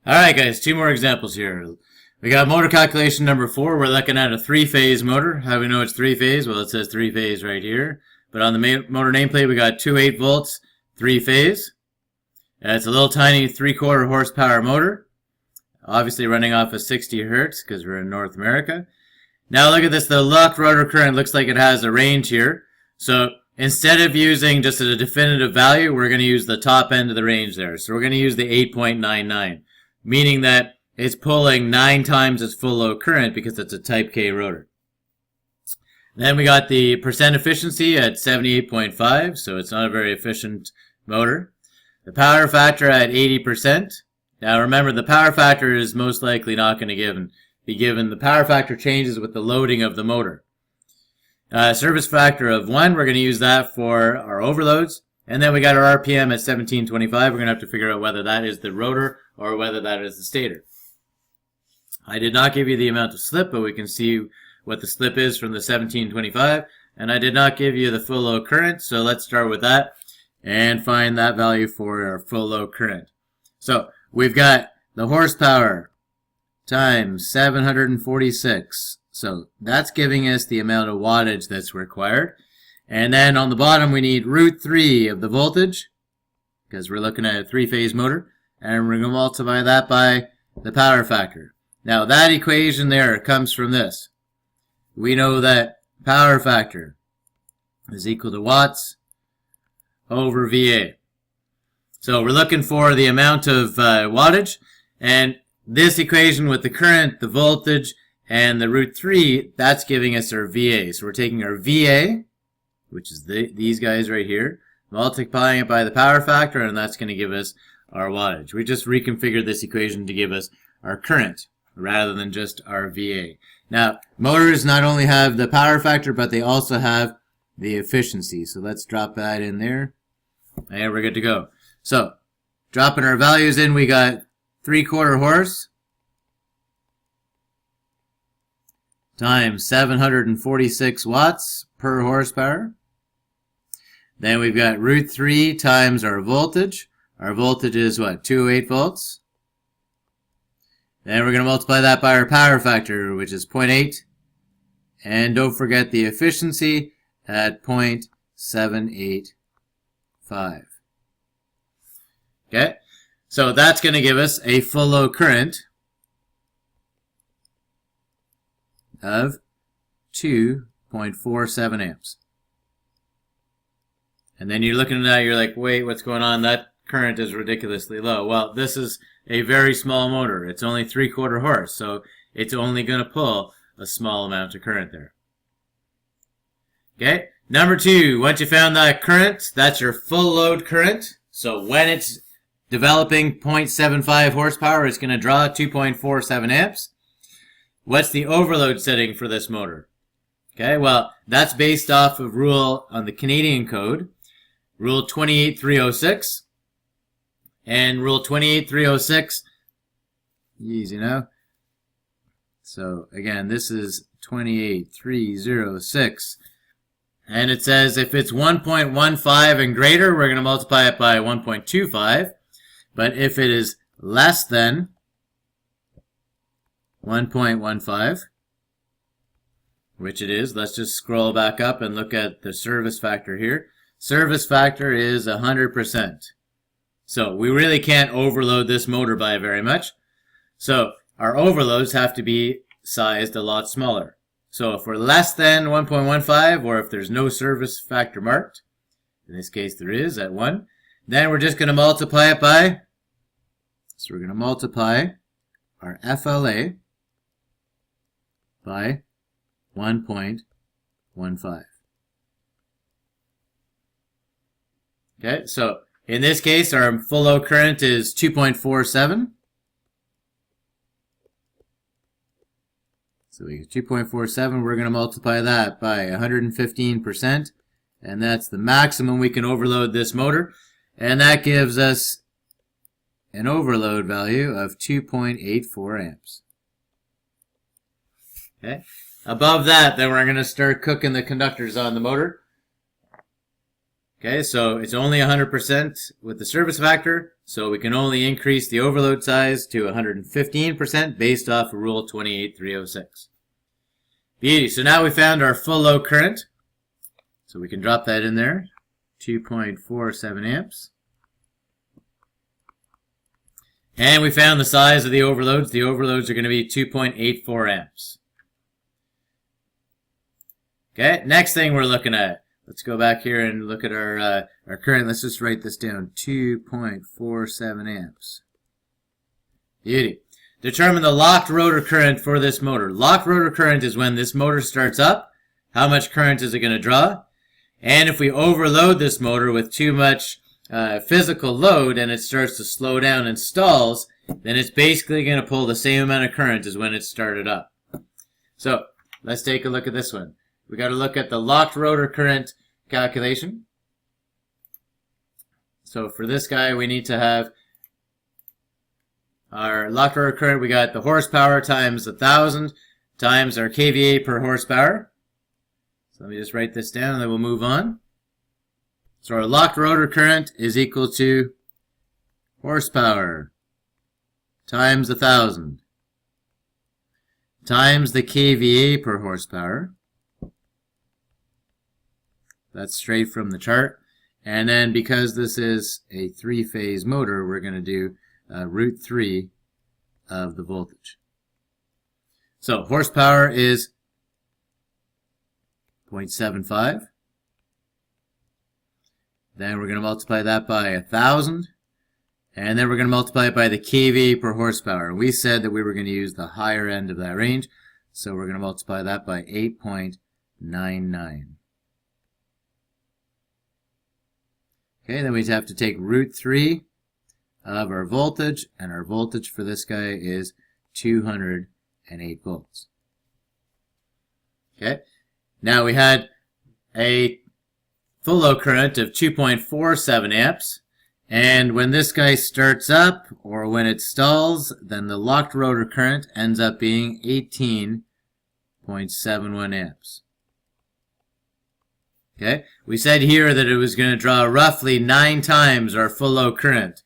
Alright guys, two more examples here. We got motor calculation number 4. We're looking at a three-phase motor. How do we know it's three-phase? Well, it says three-phase right here. But on the motor nameplate, we got 2 8-volts, three-phase. It's a little tiny 3/4 horsepower motor. Obviously running off of 60 hertz because we're in North America. Now look at this. The locked rotor current looks like it has a range here. So instead of using just a definitive value, we're going to use the top end of the range there. So we're going to use the 8.99. Meaning that it's pulling 9 times its full load current because it's a type K rotor. Then we got the percent efficiency at 78.5, so it's not a very efficient motor. The power factor at 80%. Now remember, the power factor is most likely not going to be given. The power factor changes with the loading of the motor. Service factor of 1, we're going to use that for our overloads. And then we got our RPM at 1725. We're going to have to figure out whether that is the rotor or whether that is the stator. I did not give you the amount of slip, but we can see what the slip is from the 1725. And I did not give you the full load current, so let's start with that and find that value for our full load current. So we've got the horsepower times 746. So that's giving us the amount of wattage that's required. And then on the bottom we need √3 of the voltage, because we're looking at a three-phase motor, and we're going to multiply that by the power factor. Now that equation there comes from this. We know that power factor is equal to watts over VA. So we're looking for the amount of wattage, and this equation with the current, the voltage, and the √3, that's giving us our VA. So we're taking our VA, which is these guys right here, multiplying it by the power factor, and that's going to give us our wattage. We just reconfigured this equation to give us our current rather than just our VA. Now, motors not only have the power factor, but they also have the efficiency. So let's drop that in there, and we're good to go. So, dropping our values in, we got 3/4 horse times 746 watts per horsepower. Then we've got √3 times our voltage. Our voltage is what? 2 8-volts. Then we're going to multiply that by our power factor, which is 0.8. And don't forget the efficiency at 0.785. Okay? So that's going to give us a full load current of 2.47 amps. And then you're looking at that, you're like, wait, what's going on? That current is ridiculously low. Well, this is a very small motor. It's only 3/4 horse, so it's only going to pull a small amount of current there. Okay, number 2, once you found that current, that's your full load current. So when it's developing 0.75 horsepower, it's going to draw 2.47 amps. What's the overload setting for this motor? Okay, well, that's based off of rule on the Canadian code, Rule 28306. And Rule 28306, easy now. So again, this is 28306. And it says if it's 1.15 and greater, we're going to multiply it by 1.25. But if it is less than 1.15, which it is, let's just scroll back up and look at the service factor here. Service factor is 100%. So we really can't overload this motor by very much. So our overloads have to be sized a lot smaller. So if we're less than 1.15, or if there's no service factor marked, in this case there is at 1, then we're just going to multiply it by, so we're going to multiply our FLA by 1.15. Okay, so in this case, our full load current is 2.47. So we get 2.47. We're going to multiply that by 115%. And that's the maximum we can overload this motor. And that gives us an overload value of 2.84 amps. Okay. Above that, then we're going to start cooking the conductors on the motor. Okay, so it's only 100% with the service factor, so we can only increase the overload size to 115% based off of Rule 28306. Beauty. So now we found our full load current. So we can drop that in there, 2.47 amps. And we found the size of the overloads. The overloads are going to be 2.84 amps. Okay, next thing we're looking at. Let's go back here and look at our current. Let's just write this down, 2.47 amps. Beauty. Determine the locked rotor current for this motor. Locked rotor current is when this motor starts up. How much current is it going to draw? And if we overload this motor with too much physical load and it starts to slow down and stalls, then it's basically going to pull the same amount of current as when it started up. So let's take a look at this one. We got to look at the locked rotor current calculation. So for this guy, we need to have our locked rotor current. We got the horsepower times 1,000 times our kVA per horsepower. So let me just write this down and then we'll move on. So our locked rotor current is equal to horsepower times 1,000 times the kVA per horsepower. That's straight from the chart. And then because this is a three-phase motor, we're going to do root 3 of the voltage. So horsepower is 0.75. Then we're going to multiply that by 1,000. And then we're going to multiply it by the kVA per horsepower. We said that we were going to use the higher end of that range. So we're going to multiply that by 8.99. Okay, then we have to take root 3 of our voltage, and our voltage for this guy is 208 volts. Okay, now we had a full load current of 2.47 amps, and when this guy starts up, or when it stalls, then the locked rotor current ends up being 18.71 amps. Okay, we said here that it was going to draw roughly 9 times our full load current.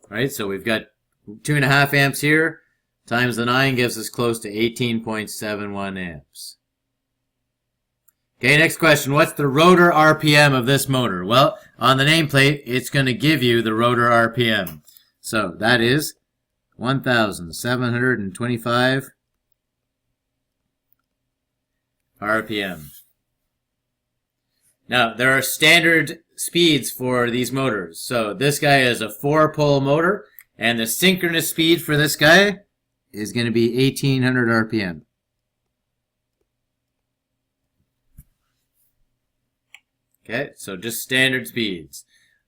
Right, so we've got 2.5 amps here, times the 9 gives us close to 18.71 amps. Okay, next question. What's the rotor RPM of this motor? Well, on the nameplate, it's going to give you the rotor RPM. So that is 1,725 RPM. Now, there are standard speeds for these motors. So this guy is a 4-pole motor, and the synchronous speed for this guy is going to be 1,800 RPM. Okay, so just standard speeds.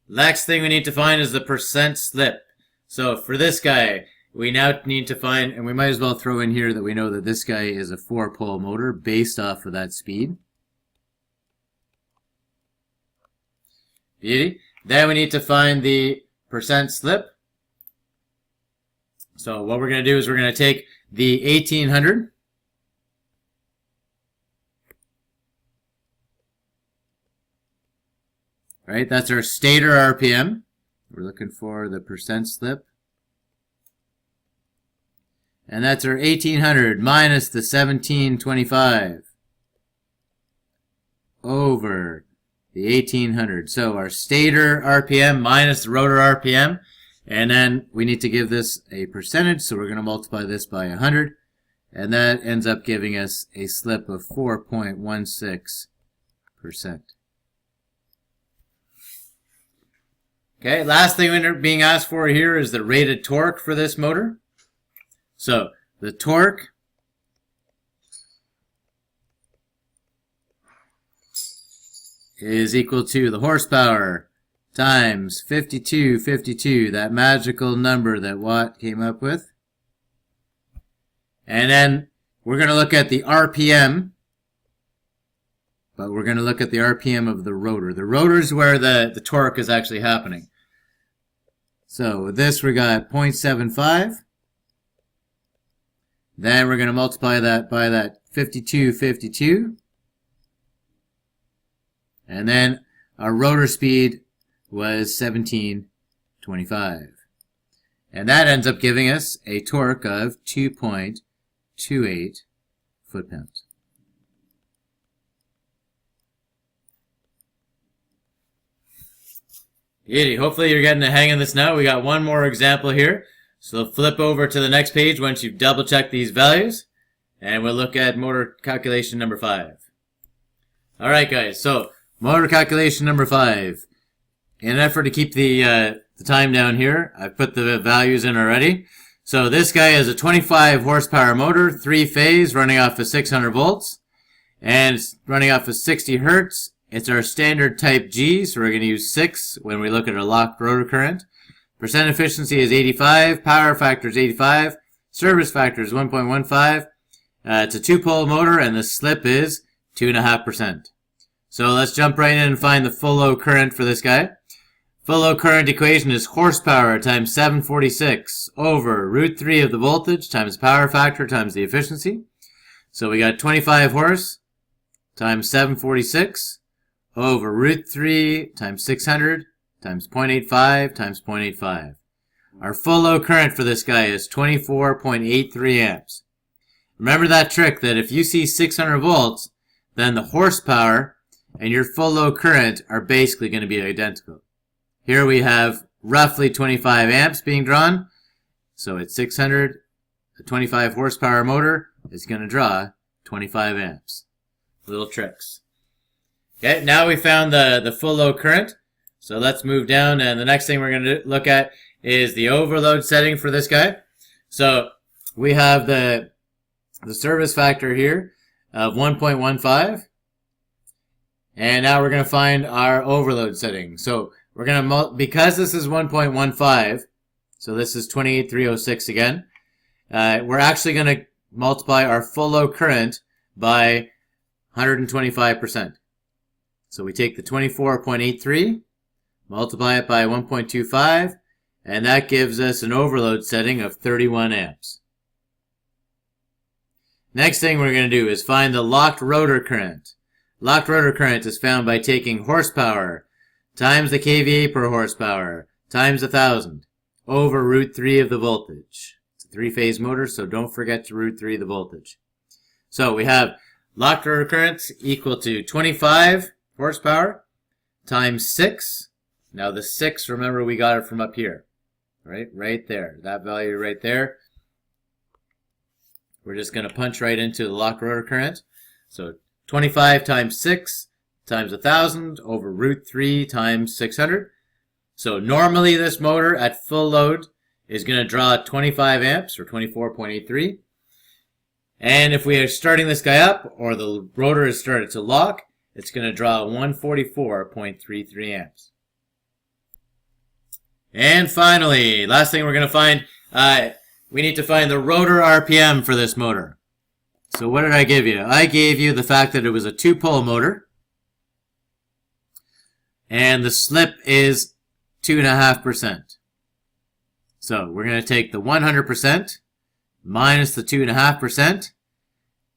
Next thing we need to find is the percent slip. So for this guy, we now need to find, and we might as well throw in here that we know that this guy is a 4-pole motor based off of that speed. Beauty. Then we need to find the percent slip. So what we're going to do is we're going to take the 1,800. Right, that's our stator RPM. We're looking for the percent slip. And that's our 1,800 minus the 1,725 over the 1,800. So our stator RPM minus the rotor RPM. And then we need to give this a percentage, so we're going to multiply this by 100. And that ends up giving us a slip of 4.16%. Okay, last thing we're being asked for here is the rated torque for this motor. So the torque is equal to the horsepower times 5252, that magical number that Watt came up with. And then we're going to look at the RPM, but we're going to look at the RPM of the rotor. The rotor is where the torque is actually happening. So with this we got 0.75. Then we're going to multiply that by that 5252. And then our rotor speed was 1725. And that ends up giving us a torque of 2.28 foot-pounds. Beauty. Hopefully you're getting the hang of this now. We got one more example here. So flip over to the next page once you've double-checked these values. And we'll look at motor calculation number 5. Alright guys, so motor calculation number 5. In an effort to keep the time down here, I've put the values in already. So this guy is a 25 horsepower motor, 3-phase, running off of 600 volts. And it's running off of 60 hertz. It's our standard type G, so we're going to use 6 when we look at our locked rotor current. Percent efficiency is 85, power factor is 85, service factor is 1.15. It's a 2-pole motor and the slip is 2.5%. So let's jump right in and find the full load current for this guy. Full load current equation is horsepower times 746 over root 3 of the voltage times power factor times the efficiency. So we got 25 horse times 746 over root 3 times 600 times 0.85 times 0.85. Our full load current for this guy is 24.83 amps. Remember that trick that if you see 600 volts, then the horsepower and your full load current are basically going to be identical. Here we have roughly 25 amps being drawn. So at 600, a 25 horsepower motor is going to draw 25 amps. Little tricks. Okay, now we found the full load current. So let's move down, and the next thing we're going to look at is the overload setting for this guy. So we have the service factor here of 1.15. And now we're going to find our overload setting. So we're going to, because this is 1.15, so this is 28,306 again, we're actually going to multiply our full load current by 125%. So we take the 24.83, multiply it by 1.25, and that gives us an overload setting of 31 amps. Next thing we're going to do is find the locked rotor current. Locked rotor current is found by taking horsepower times the kVA per horsepower times 1,000 over root 3 of the voltage. It's a 3-phase motor, so don't forget to root 3 the voltage. So we have locked rotor current equal to 25 horsepower times 6. Now the 6, remember we got it from up here. Right there. That value right there. We're just going to punch right into the locked rotor current. So 25 times 6 times 1,000 over root 3 times 600. So normally this motor at full load is going to draw 25 amps or 24.83. And if we are starting this guy up or the rotor is started to lock, it's going to draw 144.33 amps. And finally, last thing we're going to find, we need to find the rotor RPM for this motor. So what did I give you? I gave you the fact that it was a 2-pole motor. And the slip is 2.5%. So we're going to take the 100% minus the 2.5%.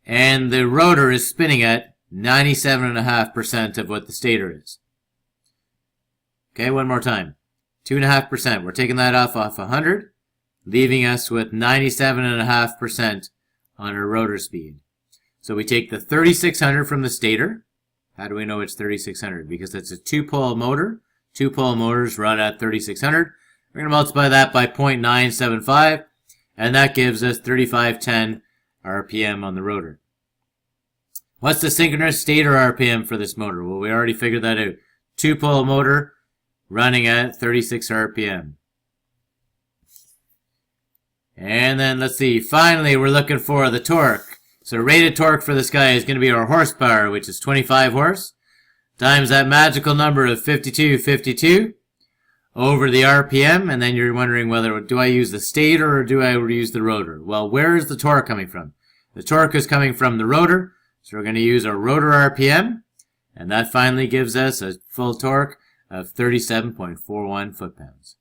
And the rotor is spinning at 97.5% of what the stator is. Okay, one more time. 2.5%. We're taking that off 100, leaving us with 97.5% on our rotor speed. So we take the 3,600 from the stator. How do we know it's 3,600? Because it's a 2-pole motor. 2-pole motors run at 3,600. We're going to multiply that by 0.975, and that gives us 3,510 RPM on the rotor. What's the synchronous stator RPM for this motor? Well, we already figured that out. 2-pole motor running at 36 RPM. And then let's see, finally we're looking for the torque. So rated torque for this guy is going to be our horsepower, which is 25 horse, times that magical number of 5252 over the RPM. And then you're wondering whether, do I use the stator or do I use the rotor? Well, where is the torque coming from? The torque is coming from the rotor, so we're going to use our rotor RPM, and that finally gives us a full torque of 37.41 foot-pounds.